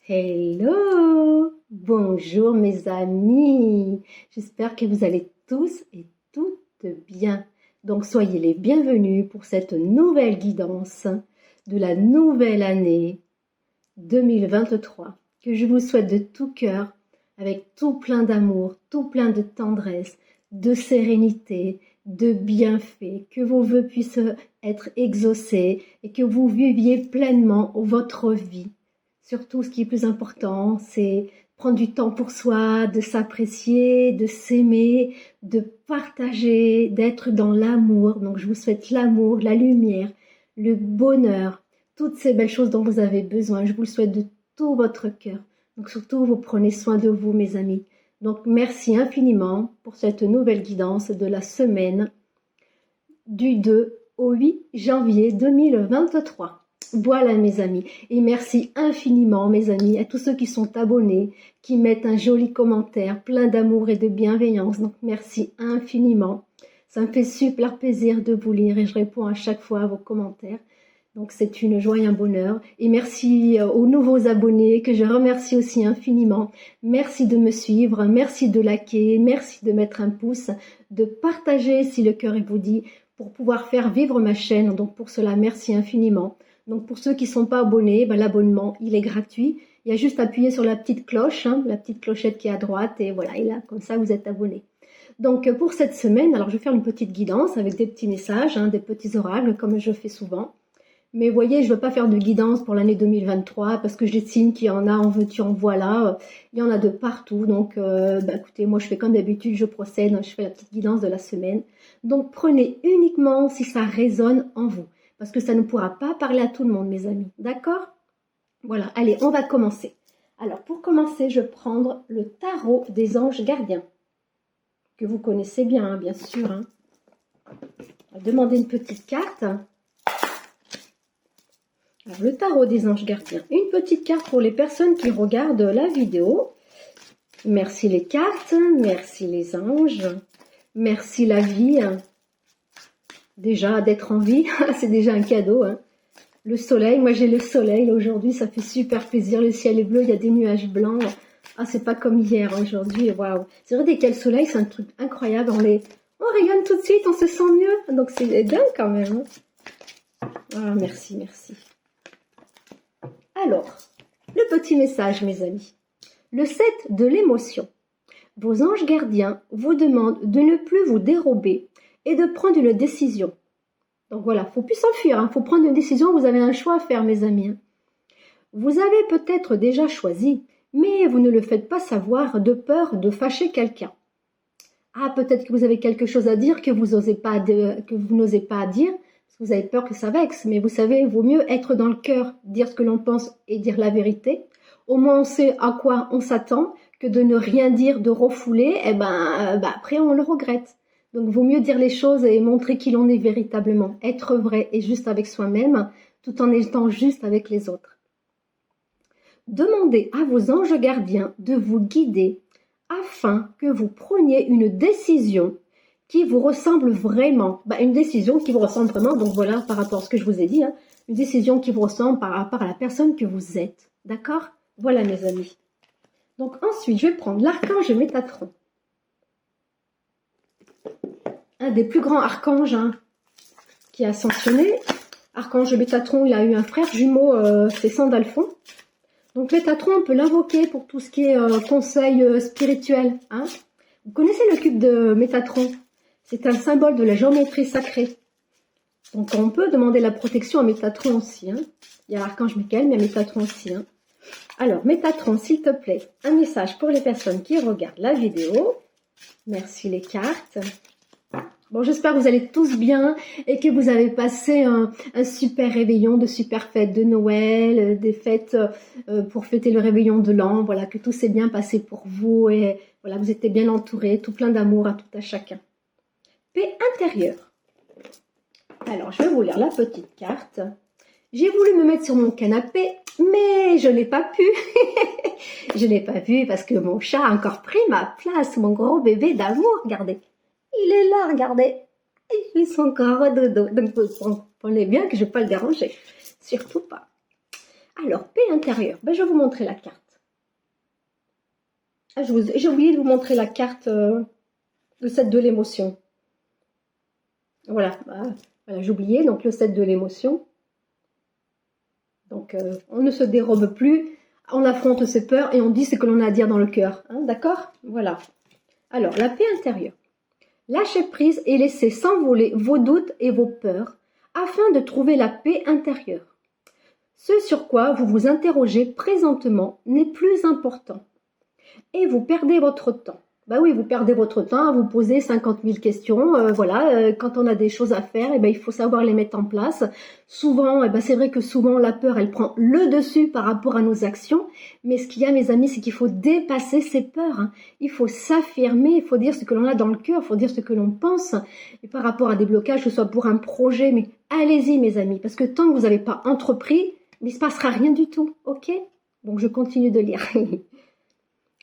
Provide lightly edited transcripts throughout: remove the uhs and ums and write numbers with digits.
Hello! Bonjour mes amis! J'espère que vous allez tous et toutes bien. Donc soyez les bienvenus pour cette nouvelle guidance de la nouvelle année 2023 que je vous souhaite de tout cœur avec tout plein d'amour, tout plein de tendresse, de sérénité, de bienfaits, que vos vœux puissent être exaucés et que vous viviez pleinement votre vie. Surtout, ce qui est plus important, c'est prendre du temps pour soi, de s'apprécier, de s'aimer, de partager, d'être dans l'amour. Donc, je vous souhaite l'amour, la lumière, le bonheur, toutes ces belles choses dont vous avez besoin. Je vous le souhaite de tout votre cœur. Donc, surtout, vous prenez soin de vous, mes amis. Donc, merci infiniment pour cette nouvelle guidance de la semaine du 2 au 8 janvier 2023. Voilà mes amis, et merci infiniment mes amis à tous ceux qui sont abonnés, qui mettent un joli commentaire plein d'amour et de bienveillance. Donc merci infiniment, ça me fait super plaisir de vous lire et je réponds à chaque fois à vos commentaires. Donc c'est une joie et un bonheur. Et merci aux nouveaux abonnés que je remercie aussi infiniment. Merci de me suivre, merci de liker, merci de mettre un pouce, de partager si le cœur vous dit pour pouvoir faire vivre ma chaîne. Donc pour cela, merci infiniment. Donc pour ceux qui ne sont pas abonnés, l'abonnement il est gratuit. Il y a juste à appuyer sur la petite cloche, la petite clochette qui est à droite et voilà, et là comme ça vous êtes abonné. Donc pour cette semaine, alors je vais faire une petite guidance avec des petits messages, des petits oracles comme je fais souvent. Mais vous voyez, je ne veux pas faire de guidance pour l'année 2023 parce que j'estime qu'il y en a en veux-tu, en voilà. Il y en a de partout. Donc écoutez, moi je fais comme d'habitude, je procède, je fais la petite guidance de la semaine. Donc prenez uniquement si ça résonne en vous. Parce que ça ne pourra pas parler à tout le monde, mes amis. D'accord? Voilà, allez, on va commencer. Alors, pour commencer, je vais prendre le tarot des anges gardiens. Que vous connaissez bien, bien sûr. On va demander une petite carte. Alors, le tarot des anges gardiens. Une petite carte pour les personnes qui regardent la vidéo. Merci les cartes, merci les anges, merci la vie. Déjà, d'être en vie, c'est déjà un cadeau. Le soleil, moi j'ai le soleil aujourd'hui, ça fait super plaisir. Le ciel est bleu, il y a des nuages blancs. Ah, c'est pas comme hier aujourd'hui, waouh. C'est vrai, dès qu'il y a le soleil, c'est un truc incroyable. On rayonne tout de suite, on se sent mieux. Donc c'est dingue quand même. Ah, merci, merci. Alors, le petit message, mes amis. Le 7 de l'émotion. Vos anges gardiens vous demandent de ne plus vous dérober et de prendre une décision. Donc voilà, il ne faut plus s'enfuir, il faut prendre une décision, vous avez un choix à faire mes amis. Vous avez peut-être déjà choisi, mais vous ne le faites pas savoir de peur de fâcher quelqu'un. Ah, peut-être que vous avez quelque chose à dire que vous n'osez pas dire, parce que vous avez peur que ça vexe, mais vous savez, il vaut mieux être dans le cœur, dire ce que l'on pense et dire la vérité. Au moins on sait à quoi on s'attend, que de ne rien dire, de refouler, après on le regrette. Donc, il vaut mieux dire les choses et montrer qui l'on est véritablement. Être vrai et juste avec soi-même, tout en étant juste avec les autres. Demandez à vos anges gardiens de vous guider afin que vous preniez une décision qui vous ressemble vraiment. Une décision qui vous ressemble vraiment, donc voilà, par rapport à ce que je vous ai dit, une décision qui vous ressemble par rapport à la personne que vous êtes. D'accord? Voilà, mes amis. Donc, ensuite, je vais prendre l'archange Métatron. Un des plus grands archanges qui a ascensionné. Archange Métatron, il a eu un frère jumeau, c'est Sandalphon. Donc Métatron, on peut l'invoquer pour tout ce qui est conseil spirituel. Vous connaissez le cube de Métatron? C'est un symbole de la géométrie sacrée. Donc on peut demander la protection à Métatron aussi. Il y a l'archange Michael, mais Métatron aussi. Alors Métatron, s'il te plaît, un message pour les personnes qui regardent la vidéo. Merci les cartes. Bon, j'espère que vous allez tous bien et que vous avez passé un super réveillon, de super fêtes de Noël, des fêtes pour fêter le réveillon de l'an. Voilà, que tout s'est bien passé pour vous et voilà, vous étiez bien entourés, tout plein d'amour à tout à chacun. Paix intérieure. Alors, je vais vous lire la petite carte. J'ai voulu me mettre sur mon canapé, mais je n'ai pas pu. Je n'ai pas pu parce que mon chat a encore pris ma place, mon gros bébé d'amour, regardez. Il est là, regardez. Il fait son corps au dodo. Donc, vous comprenez bien que je ne vais pas le déranger. Surtout pas. Alors, paix intérieure. Ben, je vais vous montrer la carte. Ah, j'ai oublié de vous montrer la carte le 7 de l'émotion. Voilà, voilà j'ai oublié. Donc, le 7 de l'émotion. Donc, on ne se dérobe plus. On affronte ses peurs et on dit ce que l'on a à dire dans le cœur. Hein, d'accord? Voilà. Alors, la paix intérieure. Lâchez prise et laissez s'envoler vos doutes et vos peurs afin de trouver la paix intérieure. Ce sur quoi vous vous interrogez présentement n'est plus important et vous perdez votre temps. Bah oui, vous perdez votre temps à vous poser 50 000 questions. Voilà, quand on a des choses à faire, il faut savoir les mettre en place. Souvent, c'est vrai que souvent la peur, elle prend le dessus par rapport à nos actions. Mais ce qu'il y a, mes amis, c'est qu'il faut dépasser ces peurs. Hein. Il faut s'affirmer, il faut dire ce que l'on a dans le cœur, il faut dire ce que l'on pense. Et par rapport à des blocages, que ce soit pour un projet, mais allez-y, mes amis, parce que tant que vous n'avez pas entrepris, il ne se passera rien du tout, ok? Donc, je continue de lire.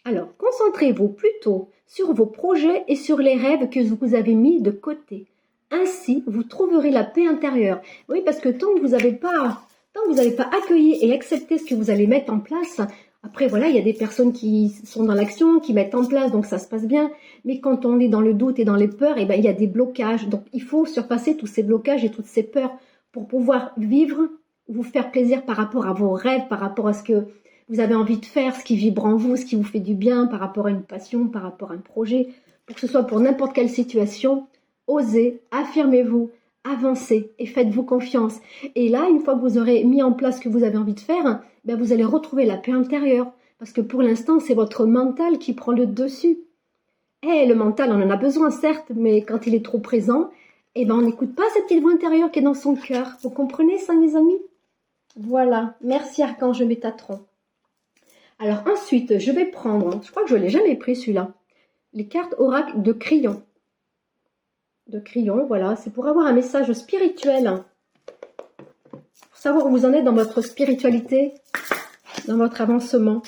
Alors, concentrez-vous plutôt sur vos projets et sur les rêves que vous avez mis de côté. Ainsi, vous trouverez la paix intérieure. Oui, parce que tant que vous n'avez pas accueilli et accepté ce que vous allez mettre en place, après, voilà, il y a des personnes qui sont dans l'action, qui mettent en place, donc ça se passe bien. Mais quand on est dans le doute et dans les peurs, il y a des blocages. Donc, il faut surpasser tous ces blocages et toutes ces peurs pour pouvoir vivre, vous faire plaisir par rapport à vos rêves, par rapport à ce que vous avez envie de faire, ce qui vibre en vous, ce qui vous fait du bien par rapport à une passion, par rapport à un projet, pour que ce soit pour n'importe quelle situation, osez, affirmez-vous, avancez et faites-vous confiance. Et là, une fois que vous aurez mis en place ce que vous avez envie de faire, vous allez retrouver la paix intérieure. Parce que pour l'instant, c'est votre mental qui prend le dessus. Le mental, on en a besoin, certes, mais quand il est trop présent, on n'écoute pas cette petite voix intérieure qui est dans son cœur. Vous comprenez ça, mes amis? Voilà. Merci, Archange Métatron. Alors ensuite, je vais prendre, je crois que je ne l'ai jamais pris celui-là, les cartes oracle de crayon. De crayon, voilà, c'est pour avoir un message spirituel. Pour savoir où vous en êtes dans votre spiritualité, dans votre avancement.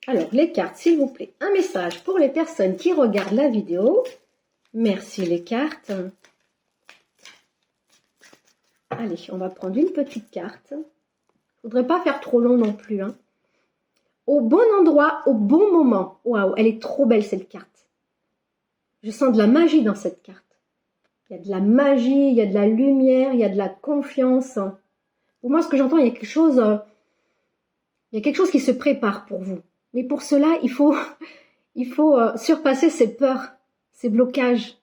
Alors, les cartes, s'il vous plaît, un message pour les personnes qui regardent la vidéo. Merci les cartes. Allez, on va prendre une petite carte. Il ne faudrait pas faire trop long non plus, hein. Au bon endroit, au bon moment. Waouh, elle est trop belle cette carte. Je sens de la magie dans cette carte. Il y a de la magie, il y a de la lumière, il y a de la confiance. Pour moi, ce que j'entends, il y a quelque chose qui se prépare pour vous. Mais pour cela, il faut surpasser ces peurs, ces blocages.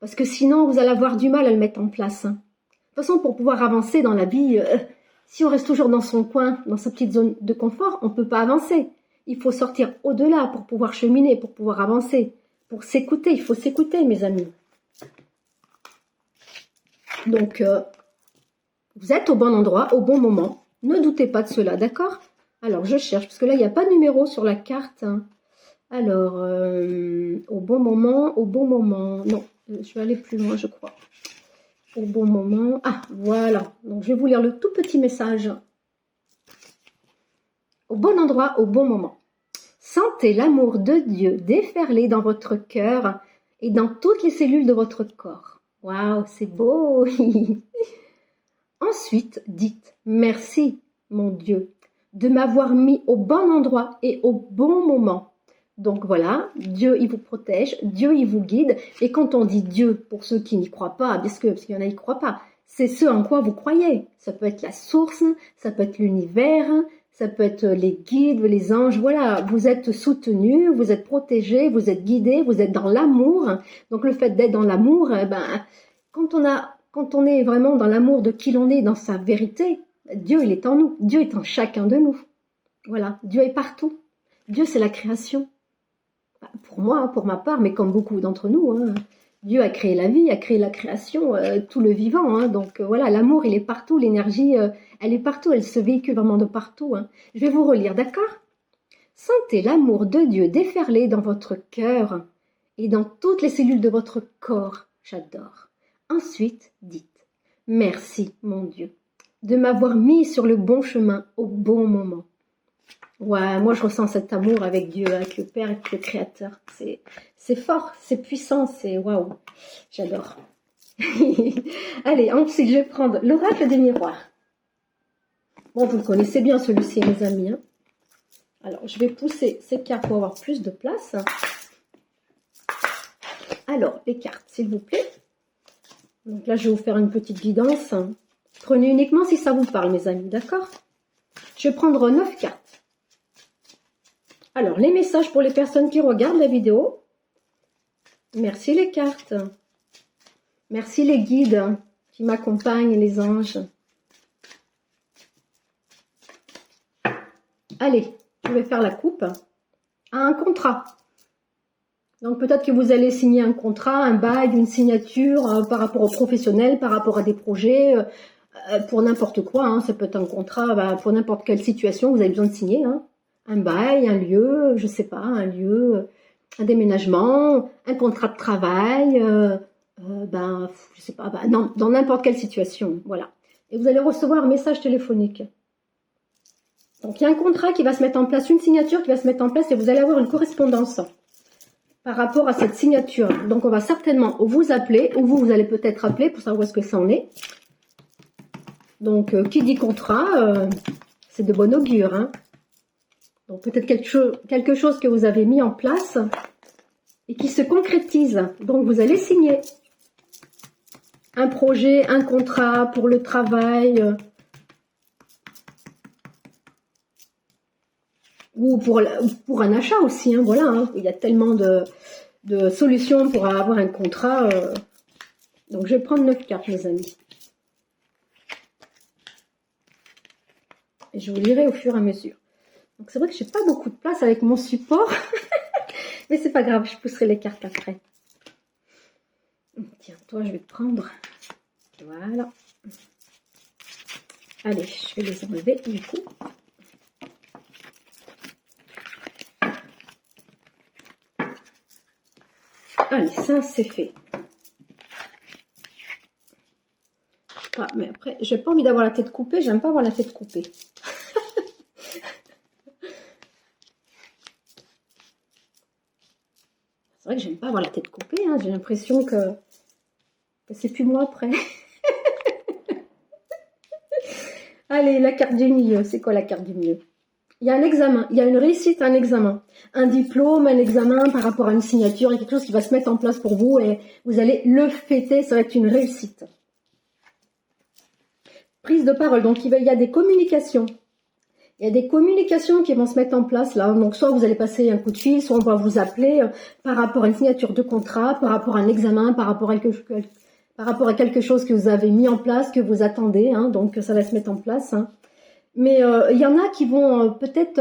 Parce que sinon, vous allez avoir du mal à le mettre en place. De toute façon, pour pouvoir avancer dans la vie, si on reste toujours dans son coin, dans sa petite zone de confort, on ne peut pas avancer. Il faut sortir au-delà pour pouvoir cheminer, pour pouvoir avancer. Pour s'écouter, il faut s'écouter, mes amis. Donc, vous êtes au bon endroit, au bon moment. Ne doutez pas de cela, d'accord? Alors, je cherche, parce que là, il n'y a pas de numéro sur la carte. Alors, au bon moment. Non, je vais aller plus loin, je crois. Au bon moment. Ah, voilà. Donc, je vais vous lire le tout petit message. Au bon endroit, au bon moment. Sentez l'amour de Dieu déferler dans votre cœur et dans toutes les cellules de votre corps. Waouh, c'est beau. Ensuite, dites merci, mon Dieu, de m'avoir mis au bon endroit et au bon moment. Donc voilà, Dieu, il vous protège, Dieu, il vous guide. Et quand on dit Dieu, pour ceux qui n'y croient pas, parce qu'il y en a qui n'y croient pas, c'est ce en quoi vous croyez. Ça peut être la source, ça peut être l'univers, ça peut être les guides, les anges. Voilà, vous êtes soutenus, vous êtes protégés, vous êtes guidés, vous êtes dans l'amour. Donc le fait d'être dans l'amour, quand on est vraiment dans l'amour de qui l'on est, dans sa vérité, Dieu, il est en nous. Dieu est en chacun de nous. Voilà, Dieu est partout. Dieu, c'est la création. Pour moi, pour ma part, mais comme beaucoup d'entre nous, hein, Dieu a créé la vie, a créé la création, tout le vivant. Hein, donc voilà, l'amour, il est partout, l'énergie, elle est partout, elle se véhicule vraiment de partout. Hein. Je vais vous relire, d'accord? Sentez l'amour de Dieu déferler dans votre cœur et dans toutes les cellules de votre corps. J'adore. Ensuite, dites, merci, mon Dieu, de m'avoir mis sur le bon chemin au bon moment. Ouais, moi je ressens cet amour avec Dieu, avec le Père, avec le Créateur. C'est fort, c'est puissant, c'est waouh. J'adore. Allez, ensuite je vais prendre l'oracle des miroirs. Bon, vous le connaissez bien celui-ci, mes amis. Hein. Alors, je vais pousser ces cartes pour avoir plus de place. Alors, les cartes, s'il vous plaît. Donc là, je vais vous faire une petite guidance. Prenez uniquement si ça vous parle, mes amis, d'accord? Je vais prendre 9 cartes. Alors, les messages pour les personnes qui regardent la vidéo. Merci les cartes. Merci les guides qui m'accompagnent, les anges. Allez, je vais faire la coupe à un contrat. Donc peut-être que vous allez signer un contrat, un bail, une signature par rapport aux professionnels, par rapport à des projets, pour n'importe quoi. Hein. Ça peut être un contrat pour n'importe quelle situation, vous avez besoin de signer. Hein. Un bail, un lieu, je sais pas, un lieu, un déménagement, un contrat de travail, je sais pas, non, dans n'importe quelle situation, voilà. Et vous allez recevoir un message téléphonique. Donc il y a un contrat qui va se mettre en place, une signature qui va se mettre en place et vous allez avoir une correspondance par rapport à cette signature. Donc on va certainement vous appeler, ou vous allez peut-être appeler pour savoir où est-ce que ça en est. Donc qui dit contrat, c'est de bon augure. Hein. Donc peut-être quelque chose que vous avez mis en place et qui se concrétise. Donc vous allez signer un projet, un contrat pour le travail, ou pour un achat aussi, hein, voilà, hein. Il y a tellement de solutions pour avoir un contrat. Donc je vais prendre 9 cartes, mes amis. Et je vous lirai au fur et à mesure. Donc c'est vrai que j'ai pas beaucoup de place avec mon support. Mais c'est pas grave, je pousserai les cartes après. Tiens, toi, je vais te prendre. Voilà. Allez, je vais les enlever du coup. Allez, ça c'est fait. Ah, mais après, j'ai pas envie d'avoir la tête coupée, j'aime pas avoir la tête coupée. C'est vrai que j'aime pas avoir la tête coupée, hein. J'ai l'impression que c'est plus moi après. Allez, la carte du milieu, c'est quoi la carte du milieu? Il y a un examen, il y a une réussite à un examen, un diplôme, un examen par rapport à une signature, il y a quelque chose qui va se mettre en place pour vous et vous allez le fêter, ça va être une réussite. Prise de parole, donc il y a des communications. Il y a des communications qui vont se mettre en place là, donc soit vous allez passer un coup de fil, soit on va vous appeler par rapport à une signature de contrat, par rapport à un examen, par rapport à quelque chose que vous avez mis en place, que vous attendez, hein, donc ça va se mettre en place. Hein. Mais il y en a qui vont peut-être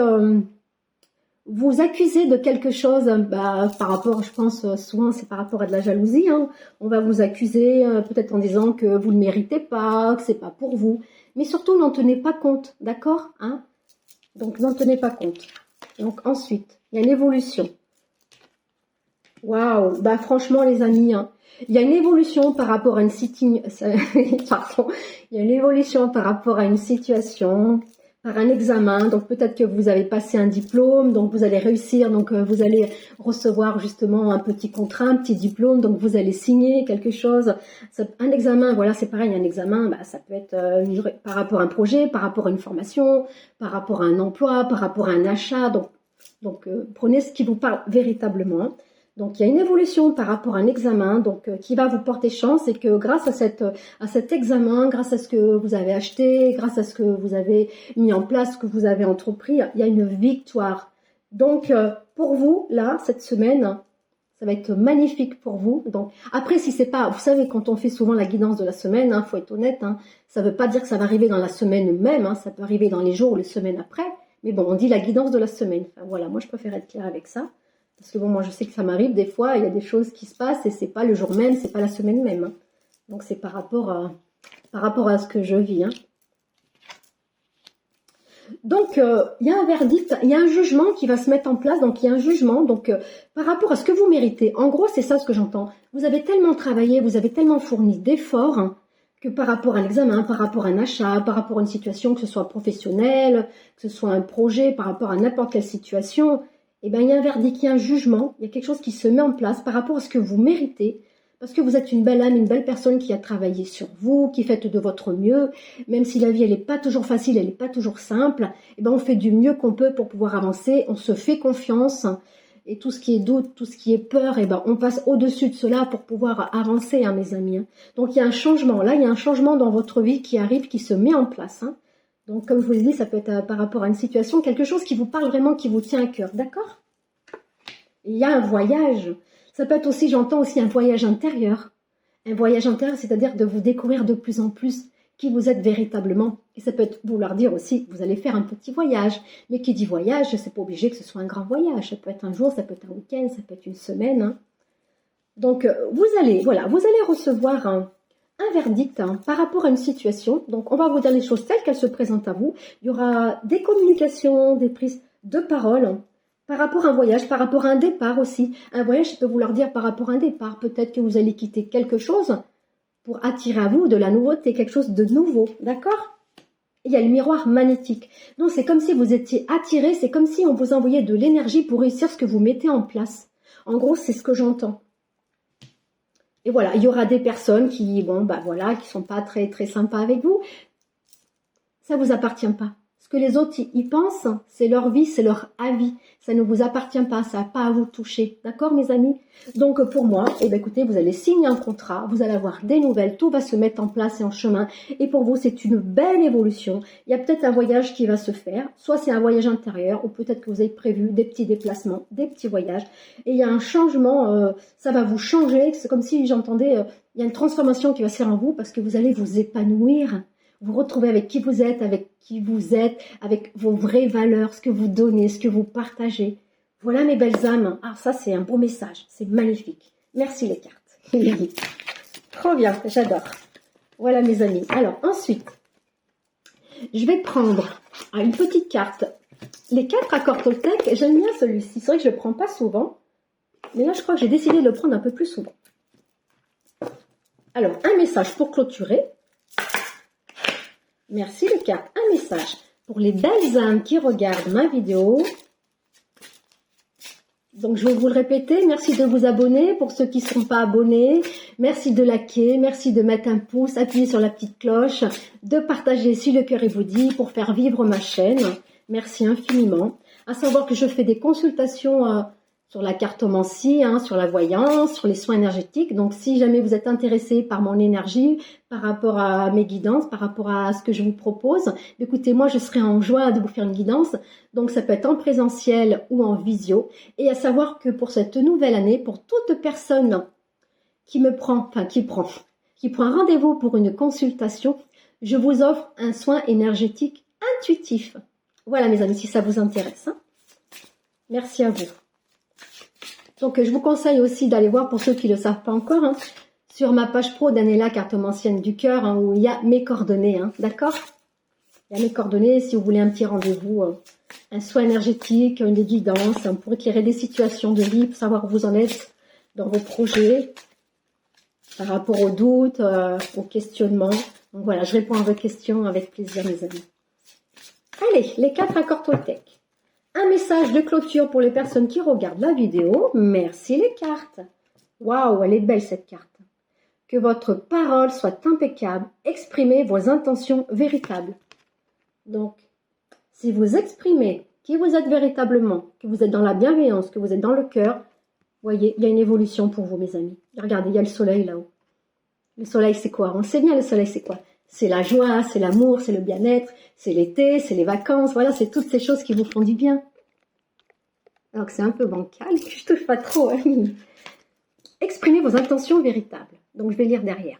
vous accuser de quelque chose, par rapport, je pense, souvent c'est par rapport à de la jalousie. Hein. On va vous accuser peut-être en disant que vous ne le méritez pas, que c'est pas pour vous. Mais surtout, n'en tenez pas compte, d'accord, hein. Donc, n'en tenez pas compte. Donc, ensuite, il y a une évolution. Waouh, franchement, les amis, hein, il y a une évolution par rapport à une pardon, il y a une évolution par rapport à une situation, par un examen. Donc, peut-être que vous avez passé un diplôme, donc vous allez réussir, donc vous allez recevoir justement un petit contrat, un petit diplôme, donc vous allez signer quelque chose. Un examen, voilà, c'est pareil, un examen, ça peut être par rapport à un projet, par rapport à une formation, par rapport à un emploi, par rapport à un achat. Donc prenez ce qui vous parle véritablement. Donc, il y a une évolution par rapport à un examen donc qui va vous porter chance et que grâce à cet examen, grâce à ce que vous avez acheté, grâce à ce que vous avez mis en place, ce que vous avez entrepris, il y a une victoire. Donc, pour vous, là, cette semaine, ça va être magnifique pour vous. Donc, après, si c'est pas, vous savez, quand on fait souvent la guidance de la semaine, faut être honnête, ça veut pas dire que ça va arriver dans la semaine même, ça peut arriver dans les jours ou les semaines après. Mais bon, on dit la guidance de la semaine. Enfin, voilà, moi, je préfère être claire avec ça. Parce que bon, moi je sais que ça m'arrive des fois, il y a des choses qui se passent et c'est pas le jour même, c'est pas la semaine même. Hein. Donc c'est par rapport à ce que je vis. Hein. Donc il y a un verdict, il y a un jugement qui va se mettre en place. Donc il y a un jugement donc par rapport à ce que vous méritez. En gros, c'est ça ce que j'entends. Vous avez tellement travaillé, vous avez tellement fourni d'efforts que par rapport à un examen, par rapport à un achat, par rapport à une situation, que ce soit professionnelle, que ce soit un projet, par rapport à n'importe quelle situation. Eh bien, il y a un verdict, il y a un jugement, il y a quelque chose qui se met en place par rapport à ce que vous méritez, Parce que vous êtes une belle âme, une belle personne qui a travaillé sur vous, qui fait de votre mieux. Même si la vie, elle n'est pas toujours facile, elle n'est pas toujours simple, eh ben, on fait du mieux qu'on peut pour pouvoir avancer. On se fait confiance. Et tout ce qui est doute, tout ce qui est peur, eh ben, on passe au-dessus de cela pour pouvoir avancer, hein, mes amis. Hein. Donc, il y a un changement. Là, il y a un changement dans votre vie qui arrive, qui se met en place. Hein. Donc, comme je vous l'ai dit, ça peut être par rapport à une situation, quelque chose qui vous parle vraiment, qui vous tient à cœur. D'accord? Il y a un voyage. Ça peut être aussi, j'entends aussi un voyage intérieur. Un voyage intérieur, c'est-à-dire de vous découvrir de plus en plus qui vous êtes véritablement. Et ça peut être vouloir dire aussi que vous allez faire un petit voyage. Mais qui dit voyage, c'est pas obligé que ce soit un grand voyage. Ça peut être un jour, ça peut être un week-end, ça peut être une semaine. Hein. Donc, vous allez recevoir un verdict hein, par rapport à une situation. Donc, on va vous dire les choses telles qu'elles se présentent à vous. Il y aura des communications, des prises de parole par rapport à un voyage, par rapport à un départ aussi. Un voyage, ça peut vouloir dire par rapport à un départ. Peut-être que vous allez quitter quelque chose pour attirer à vous de la nouveauté, quelque chose de nouveau. D'accord? Il y a le miroir magnétique. Donc, c'est comme si vous étiez attiré, c'est comme si on vous envoyait de l'énergie pour réussir ce que vous mettez en place. En gros, c'est ce que j'entends. Et voilà, il y aura des personnes qui, qui sont pas très, très sympas avec vous. Ça vous appartient pas. Ce que les autres y pensent, c'est leur vie, c'est leur avis. Ça ne vous appartient pas, ça n'a pas à vous toucher. D'accord, mes amis? Donc, pour moi, écoutez, vous allez signer un contrat, vous allez avoir des nouvelles, tout va se mettre en place et en chemin. Et pour vous, c'est une belle évolution. Il y a peut-être un voyage qui va se faire. Soit c'est un voyage intérieur, ou peut-être que vous avez prévu des petits déplacements, des petits voyages. Et il y a un changement, ça va vous changer. C'est comme si j'entendais, il y a une transformation qui va se faire en vous parce que vous allez vous épanouir. Vous retrouvez avec qui vous êtes, avec vos vraies valeurs, ce que vous donnez, ce que vous partagez. Voilà mes belles âmes. Ah, ça c'est un beau message, c'est magnifique. Merci les cartes. Trop bien, j'adore. Voilà mes amis. Alors ensuite, je vais prendre une petite carte. Les 4 accords Toltec, j'aime bien celui-ci. C'est vrai que je ne le prends pas souvent, mais là je crois que j'ai décidé de le prendre un peu plus souvent. Alors, un message pour clôturer. Merci les cartes. Un message pour les belles âmes qui regardent ma vidéo. Donc, je vais vous le répéter. Merci de vous abonner pour ceux qui ne sont pas abonnés. Merci de liker. Merci de mettre un pouce, appuyer sur la petite cloche, de partager si le cœur vous dit pour faire vivre ma chaîne. Merci infiniment. À savoir que je fais des consultations sur la cartomancie, sur la voyance, sur les soins énergétiques. Donc, si jamais vous êtes intéressé par mon énergie, par rapport à mes guidances, par rapport à ce que je vous propose, écoutez, moi, je serai en joie de vous faire une guidance. Donc, ça peut être en présentiel ou en visio. Et à savoir que pour cette nouvelle année, pour toute personne qui prend un rendez-vous pour une consultation, je vous offre un soin énergétique intuitif. Voilà, mes amis, si ça vous intéresse. Merci à vous. Donc, je vous conseille aussi d'aller voir, pour ceux qui ne le savent pas encore, sur ma page pro Daniela Cartomancienne du cœur, où il y a mes coordonnées, d'accord? Il y a mes coordonnées si vous voulez un petit rendez-vous, un soin énergétique, une guidance, pour éclairer des situations de vie, pour savoir où vous en êtes dans vos projets, par rapport aux doutes, aux questionnements. Donc voilà, je réponds à vos questions avec plaisir, mes amis. Allez, les 4 accords Toltec. Un message de clôture pour les personnes qui regardent la vidéo. Merci les cartes. Waouh, elle est belle cette carte. Que votre parole soit impeccable. Exprimez vos intentions véritables. Donc, si vous exprimez qui vous êtes véritablement, que vous êtes dans la bienveillance, que vous êtes dans le cœur, voyez, il y a une évolution pour vous, mes amis. Regardez, il y a le soleil là-haut. Le soleil, c'est quoi? On le sait bien, le soleil, c'est quoi? C'est la joie, c'est l'amour, c'est le bien-être, c'est l'été, c'est les vacances. Voilà, c'est toutes ces choses qui vous font du bien. Alors que c'est un peu bancal, je touche pas trop. Exprimez vos intentions véritables. Donc, je vais lire derrière.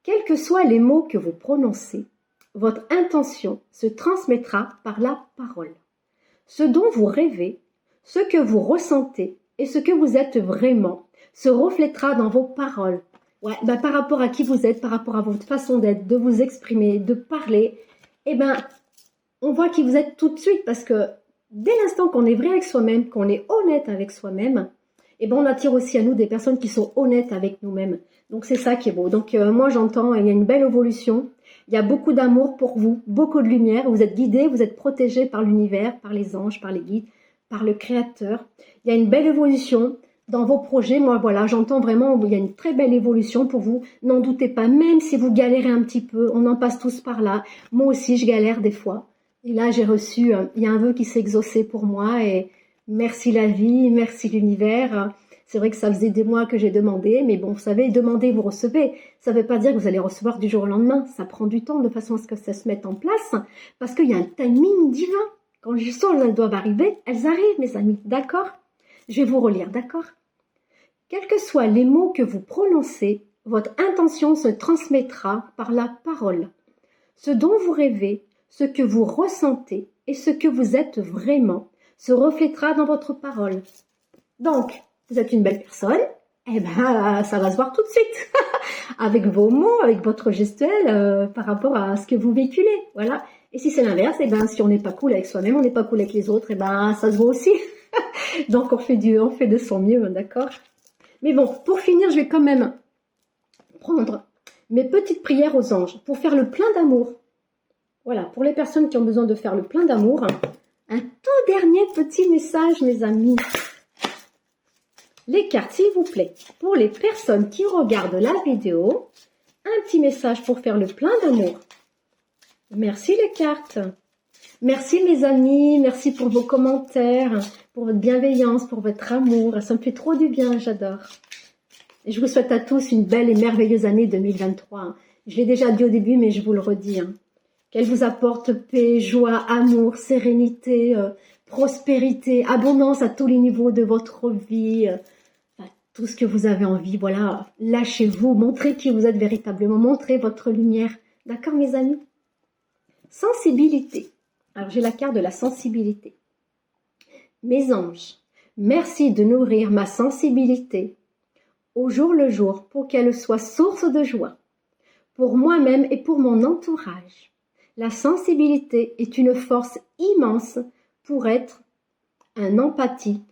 Quels que soient les mots que vous prononcez, votre intention se transmettra par la parole. Ce dont vous rêvez, ce que vous ressentez et ce que vous êtes vraiment se reflètera dans vos paroles. Ouais, par rapport à qui vous êtes, par rapport à votre façon d'être, de vous exprimer, de parler, on voit qui vous êtes tout de suite parce que dès l'instant qu'on est vrai avec soi-même, qu'on est honnête avec soi-même, on attire aussi à nous des personnes qui sont honnêtes avec nous-mêmes. Donc c'est ça qui est beau. Donc moi j'entends, il y a une belle évolution, il y a beaucoup d'amour pour vous, beaucoup de lumière, vous êtes guidés, vous êtes protégés par l'univers, par les anges, par les guides, par le Créateur. Il y a une belle évolution. dans vos projets. Moi, voilà, j'entends vraiment, il y a une très belle évolution pour vous. N'en doutez pas, même si vous galérez un petit peu, on en passe tous par là. Moi aussi, je galère des fois. Et là, j'ai reçu, il y a un vœu qui s'est exaucé pour moi et merci la vie, merci l'univers. C'est vrai que ça faisait des mois que j'ai demandé, mais bon, vous savez, demander, vous recevez. Ça ne veut pas dire que vous allez recevoir du jour au lendemain. Ça prend du temps de façon à ce que ça se mette en place parce qu'il y a un timing divin. Quand les choses, elles doivent arriver, elles arrivent, mes amis, d'accord? Je vais vous relire, d'accord? Quels que soient les mots que vous prononcez, votre intention se transmettra par la parole. Ce dont vous rêvez, ce que vous ressentez et ce que vous êtes vraiment se reflètera dans votre parole. Donc, vous êtes une belle personne, eh ben, ça va se voir tout de suite. Avec vos mots, avec votre gestuelle, par rapport à ce que vous véhiculez. Voilà. Et si c'est l'inverse, eh ben, si on n'est pas cool avec soi-même, on n'est pas cool avec les autres, eh ben, ça se voit aussi. Donc, on fait de son mieux, d'accord? Mais bon, pour finir, je vais quand même prendre mes petites prières aux anges pour faire le plein d'amour. Voilà, pour les personnes qui ont besoin de faire le plein d'amour, un tout dernier petit message, mes amis. Les cartes, s'il vous plaît. Pour les personnes qui regardent la vidéo, un petit message pour faire le plein d'amour. Merci les cartes. Merci mes amis, merci pour vos commentaires, pour votre bienveillance, pour votre amour. Ça me fait trop du bien, j'adore. Et je vous souhaite à tous une belle et merveilleuse année 2023. Je l'ai déjà dit au début, mais je vous le redis. Qu'elle vous apporte paix, joie, amour, sérénité, prospérité, abondance à tous les niveaux de votre vie, tout ce que vous avez envie. Voilà, lâchez-vous, montrez qui vous êtes véritablement, montrez votre lumière. D'accord, mes amis? Sensibilité. Alors, j'ai la carte de la sensibilité. Mes anges, merci de nourrir ma sensibilité au jour le jour pour qu'elle soit source de joie pour moi-même et pour mon entourage. La sensibilité est une force immense pour être en empathie,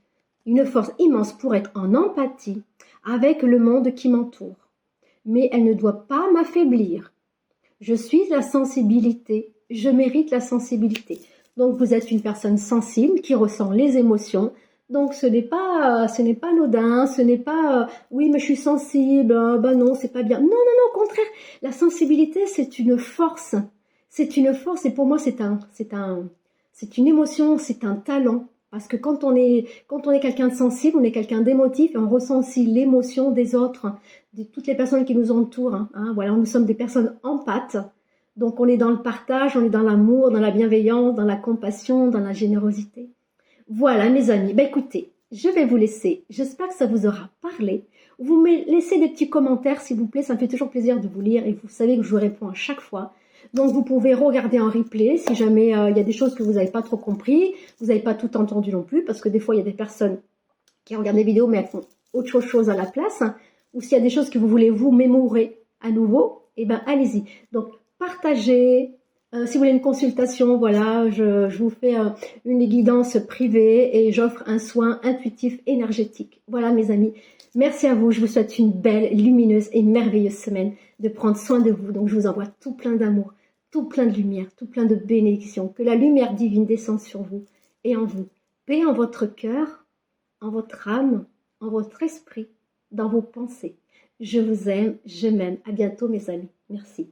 une force immense pour être en empathie avec le monde qui m'entoure. Mais elle ne doit pas m'affaiblir. Je suis la sensibilité, je mérite la sensibilité. Donc vous êtes une personne sensible qui ressent les émotions. Donc ce n'est pas anodin, ce n'est pas oui mais je suis sensible, ben non c'est pas bien. Non non non au contraire, la sensibilité c'est une force et pour moi c'est une émotion, c'est un talent parce que quand on est quelqu'un de sensible, on est quelqu'un d'émotif et on ressent aussi l'émotion des autres, de toutes les personnes qui nous entourent. Voilà, nous sommes des personnes empathes. Donc on est dans le partage, on est dans l'amour, dans la bienveillance, dans la compassion, dans la générosité. Voilà mes amis, écoutez, je vais vous laisser, j'espère que ça vous aura parlé. Vous me laissez des petits commentaires s'il vous plaît, ça me fait toujours plaisir de vous lire et vous savez que je vous réponds à chaque fois. Donc vous pouvez regarder en replay si jamais il y a des choses que vous n'avez pas trop compris, vous n'avez pas tout entendu non plus, parce que des fois il y a des personnes qui regardent les vidéos mais elles font autre chose à la place, ou s'il y a des choses que vous voulez vous mémorer à nouveau, allez-y. Donc partagez. Si vous voulez une consultation, voilà, je vous fais une guidance privée et j'offre un soin intuitif énergétique. Voilà mes amis, merci à vous, je vous souhaite une belle, lumineuse et merveilleuse semaine, de prendre soin de vous. Donc je vous envoie tout plein d'amour, tout plein de lumière, tout plein de bénédictions, que la lumière divine descende sur vous et en vous. Paix en votre cœur, en votre âme, en votre esprit, dans vos pensées. Je vous aime, je m'aime. À bientôt mes amis, merci.